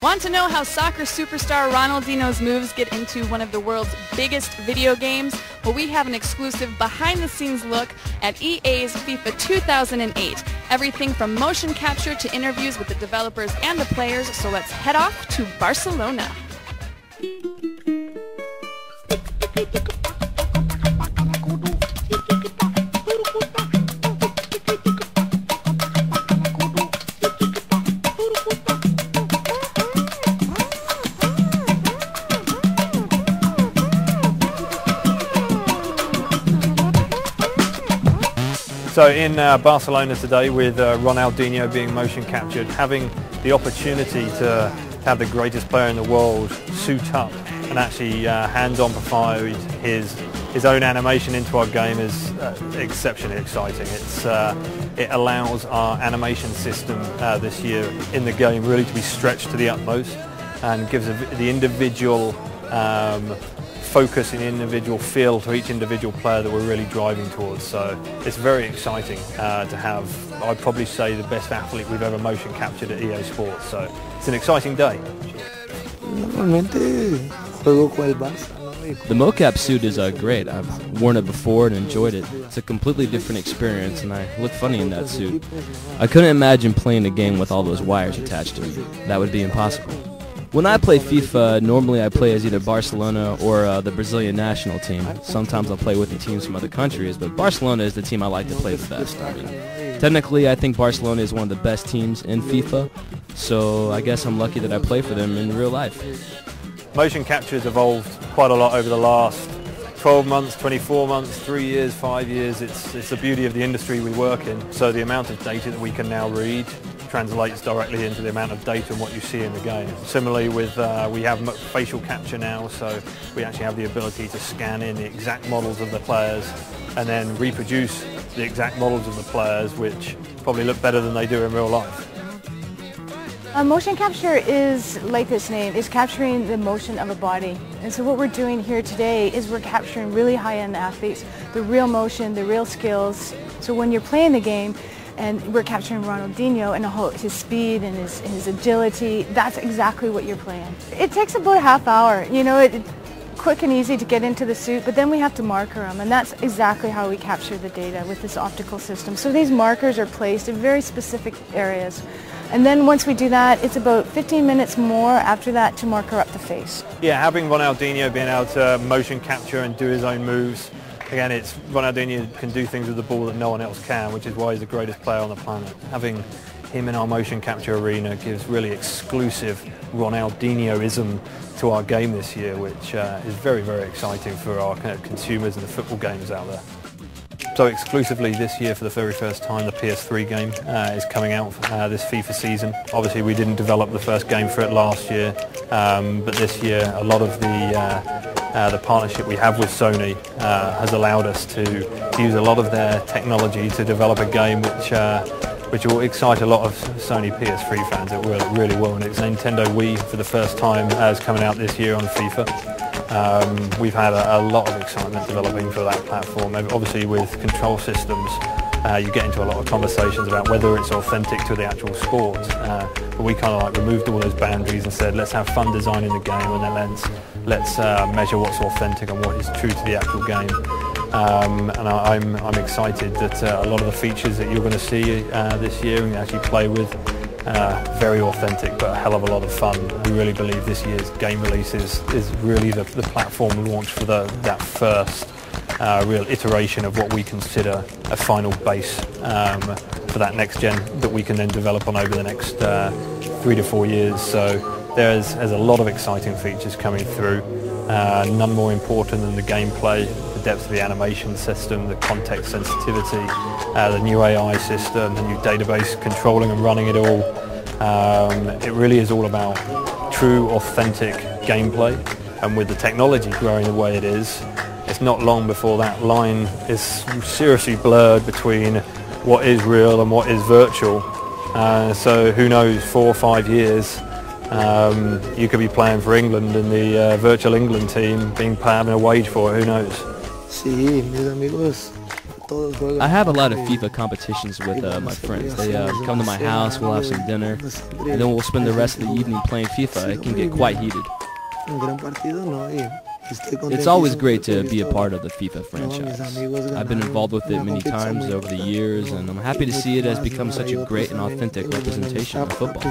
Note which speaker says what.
Speaker 1: Want to know how soccer superstar Ronaldinho's moves get into one of the world's biggest video games? Well, we have an exclusive behind-the-scenes look at EA's FIFA 2008. Everything from motion capture to interviews with the developers and the players, so let's head off to Barcelona.
Speaker 2: So in Barcelona today, with Ronaldinho being motion captured, having the opportunity to have the greatest player in the world suit up and actually hands-on provide his own animation into our game is exceptionally exciting. It allows our animation system this year in the game really to be stretched to the utmost and gives the individual focus and individual feel to each individual player that we're really driving towards. So it's very exciting to have, I'd probably say, the best athlete we've ever motion captured at EA Sports. So it's an exciting day.
Speaker 3: The mocap suit is great. I've worn it before and enjoyed it. It's a completely different experience, and I look funny in that suit. I couldn't imagine playing a game with all those wires attached to me. That would be impossible. When I play FIFA, normally I play as either Barcelona or the Brazilian national team. Sometimes I'll play with the teams from other countries, but Barcelona is the team I like to play the best. I mean, technically, I think Barcelona is one of the best teams in FIFA, so I guess I'm lucky that I play for them in real life.
Speaker 2: Motion capture has evolved quite a lot over the last 12 months, 24 months, 3 years, 5 years. It's the beauty of the industry we work in. So the amount of data that we can now read translates directly into the amount of data and what you see in the game. Similarly with, we have facial capture now, so we actually have the ability to scan in the exact models of the players and then reproduce the exact models of the players, which probably look better than they do in real life.
Speaker 4: Motion capture is, like its name, is capturing the motion of a body. And so what we're doing here today is we're capturing really high-end athletes, the real motion, the real skills. So when you're playing the game, and we're capturing Ronaldinho and his speed and his agility, that's exactly what you're playing. It takes about a half hour, you know, it's quick and easy to get into the suit, but then we have to marker them, and that's exactly how we capture the data with this optical system. So these markers are placed in very specific areas. And then once we do that, it's about 15 minutes more after that to marker up the face.
Speaker 2: Yeah, having Ronaldinho being able to motion capture and do his own moves, again, Ronaldinho can do things with the ball that no one else can, which is why he's the greatest player on the planet. Having him in our motion capture arena gives really exclusive Ronaldinhoism to our game this year, which is very, very exciting for our consumers and the football games out there. So exclusively this year, for the very first time, the PS3 game is coming out this FIFA season. Obviously we didn't develop the first game for it last year, but this year a lot of the partnership we have with Sony has allowed us to use a lot of their technology to develop a game which will excite a lot of Sony PS3 fans. It really will, and it's Nintendo Wii for the first time as coming out this year on FIFA. We've had a lot of excitement developing for that platform. Obviously with control systems you get into a lot of conversations about whether it's authentic to the actual sport, but we kind of like removed all those boundaries and said let's have fun designing the game, and then let's measure what's authentic and what is true to the actual game. And I'm excited that a lot of the features that you're going to see this year and actually play with very authentic, but a hell of a lot of fun. We really believe this year's game release is really the platform launch for that first real iteration of what we consider a final base for that next gen that we can then develop on over the next 3 to 4 years. So there's a lot of exciting features coming through, none more important than the gameplay, the depth of the animation system, the context sensitivity, the new AI system, the new database controlling and running it all. It really is all about true, authentic gameplay, and with the technology growing the way it is, it's not long before that line is seriously blurred between what is real and what is virtual. So who knows, 4 or 5 years, you could be playing for England in the virtual England team, having a wage for it, who knows.
Speaker 5: Sí, mis amigos
Speaker 3: I have a lot of FIFA competitions with my friends. They come to my house, we'll have some dinner, and then we'll spend the rest of the evening playing FIFA. It can get quite heated. It's always great to be a part of the FIFA franchise. I've been involved with it many times over the years, and I'm happy to see it has become such a great and authentic representation of football.